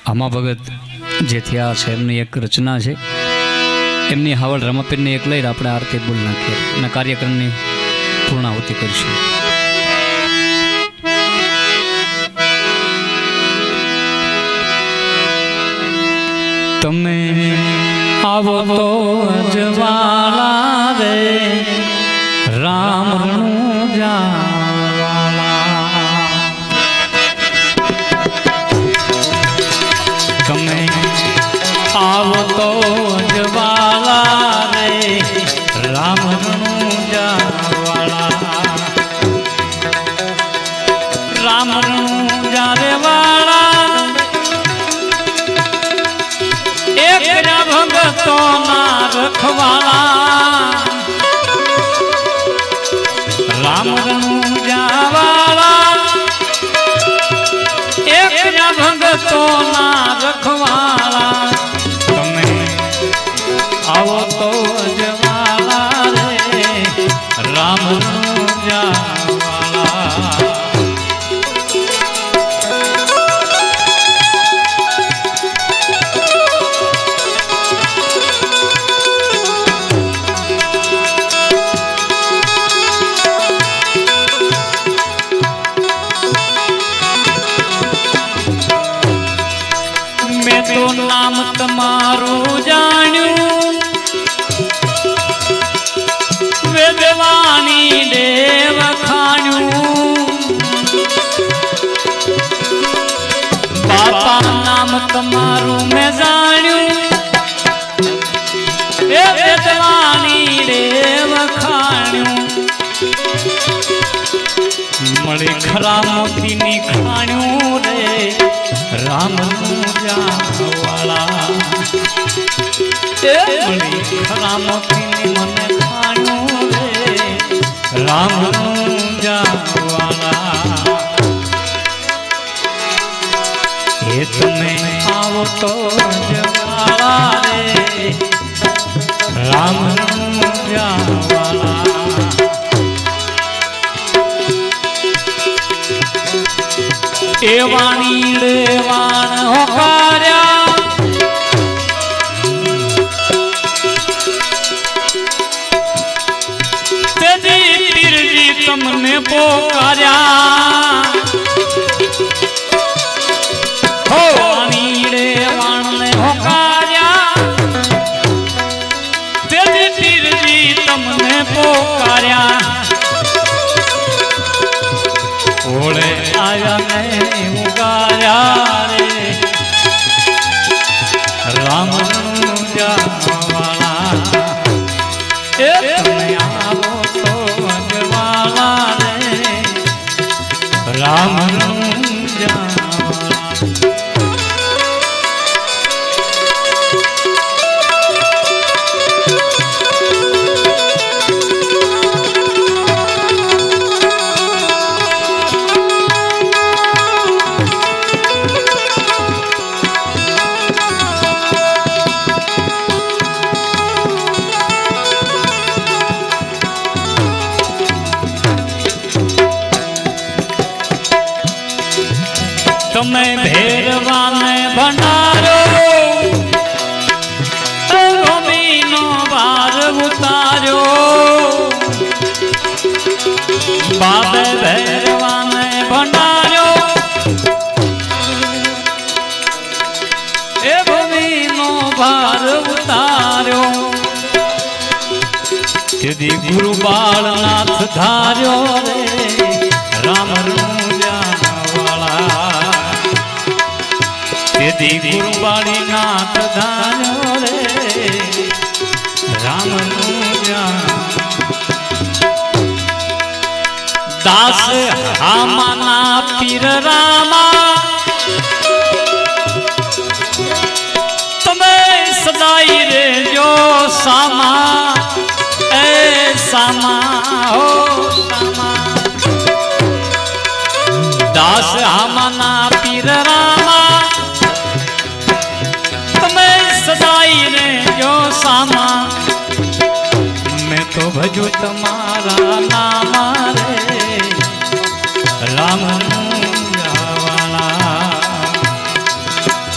આમાં ભગત જે થયા છે એમની એક રચના છે, એમની હાવળ રમાપીરની એક લઈને આપણે આરતી બોલ નાખીએ અને કાર્યક્રમની પૂર્ણાહુતિ કરીશું. તમે આવો તો જવાલા રે રામ જાવાલા, તમે આવો તો જવાલા રે રામ જાવાલા, રામ જારે વાળા એક ભગતો ના રખવાલા, રામ જાવાલા એક ભગતો ના રખવાલા, તમે આવો તો જવાલા રે રામ જાવાલા. નામ તમારું જાણ્યું વેદવાણી દેવ ખાણ્યું, બાપા નામ તમારું મેં જાણ્યું વેદવાણી દેવ ખાણ્યું, મળી ખરા મોતીની ખાણ્યું રે રામ જાવાલા, મળી ખરા મોતીની મને ખાણ્યું રે રામ જાવાલા. એ તમે આવો તો જવાલા રે રામ જાવાલા. એ વાણી રે વાણ હોકાર્યા તેજી પીરજી તમને પોકાર્યા, હો વાણી રે વાણ ને હોકાર્યા તેજી પીરજી તમને પોકાર્યા, ઓળે આયા ને ઉગાર્યા રે રામ જાવાલા. એ તમે આવો તો જવાલા રે રામ જાવાલા. તમે ભેરવાને ભંડારો ગોમીનો ભાર ઉતાર્યો, બાબે ભેરવાને ભંડારો એ ગોમીનો ભાર ઉતાર્યો, તેથી ગુરુ બાળનાથ ધાર્યો રે રામ તેથી ગુરુબાળી નાથ ધાર્યો રે રામ દાસ હામાના પીર રામા, તમે સદાઈ રે જો સામા એ સામા હો સામા, દાસ હામાના પીર રામા સદાઈ રે જો સામા, મેં તો ભજુ તમારા નામ રે રામ જાવાલા.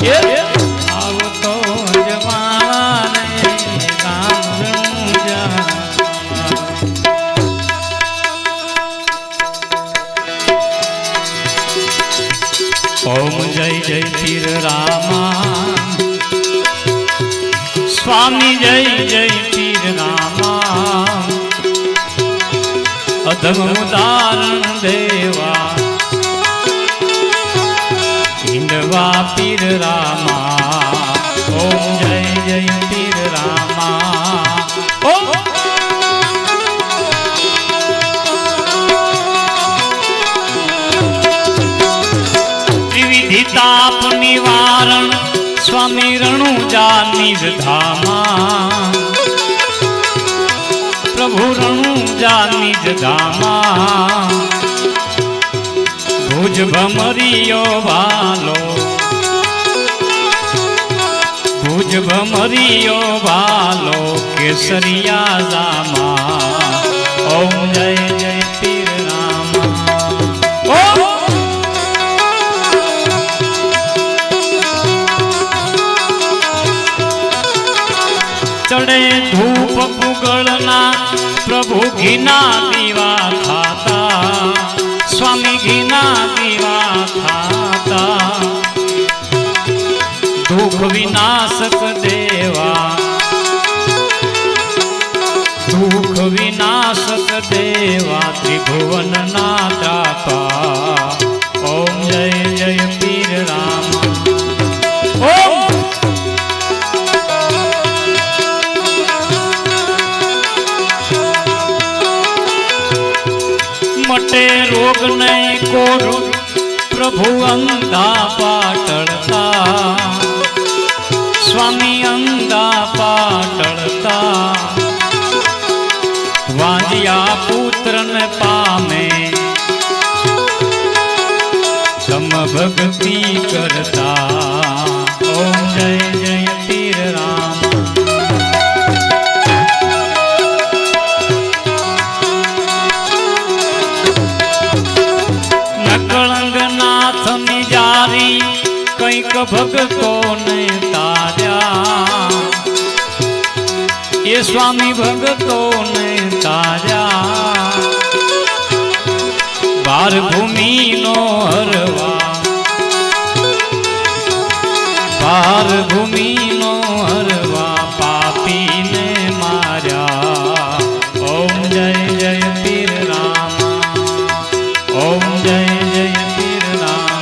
આવતો જવાને ગામડું જા ઓમ જય જય પીર રામા સ્વામી જય જય પીર રામા અધમ ઉદાહરણ દેવા હિંદવા પીર રામા ઓમ જય જય પીર રામા ઓમ ત્રિવિધિ તાપ નિવારણ સ્વામી રણુજા નિજ ધામા પ્રભુ રણુજા નિજ ધામા ભુજ ભમરિયો ભાલો ભુજ ભમરિયો ભાલો કેસરિયા જામા ઓમ જય જય પીર રામા ઓમ ચડે ધૂપ પુગળના પ્રભુ ઘીના દીવા ખાતા સ્વામી ઘીના દીવા ખાતા દુઃખ વિનાશક દેવા દુઃખ વિનાશક દેવા ત્રિભુવન ના દાતા ઓમ જય જય પીર રામા ઓમ મટે રોગ નહીં કોરો પ્રભુ અંધા પાટળતા સ્વામી અંધા પાટળતા વાંજિયા પુત્રને પામે તમ ભક્તિ કરતા ઓમ જય જય પીર રામા કંઈક ભગતોને તાર્યા એ સ્વામી ભગતોને તાર્યા બાર ભૂમિનો હરવા બાર ભૂમિનો હરવા પાપીને માર્યા ઓમ જય જય પીર રામા ઓમ જય જય પીર રામા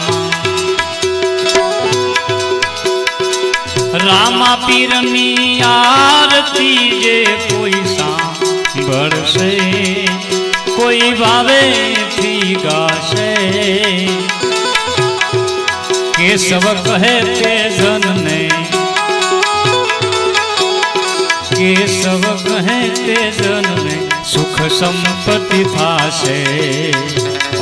રામા પીરની આરતી જે કોઈ સાંભળશે કોઈ ભાવેથી ગાશે કેશવ કહે તે જનને કેશવ કહે તે જનને સુખ સંપત્તિ થાશે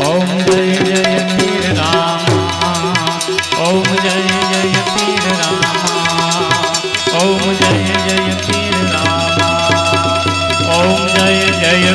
ઓમ જય જય પીર રામા ઓમ જય જય પીર રામા ઓમ જય જય પીર રામા ઓમ જય જય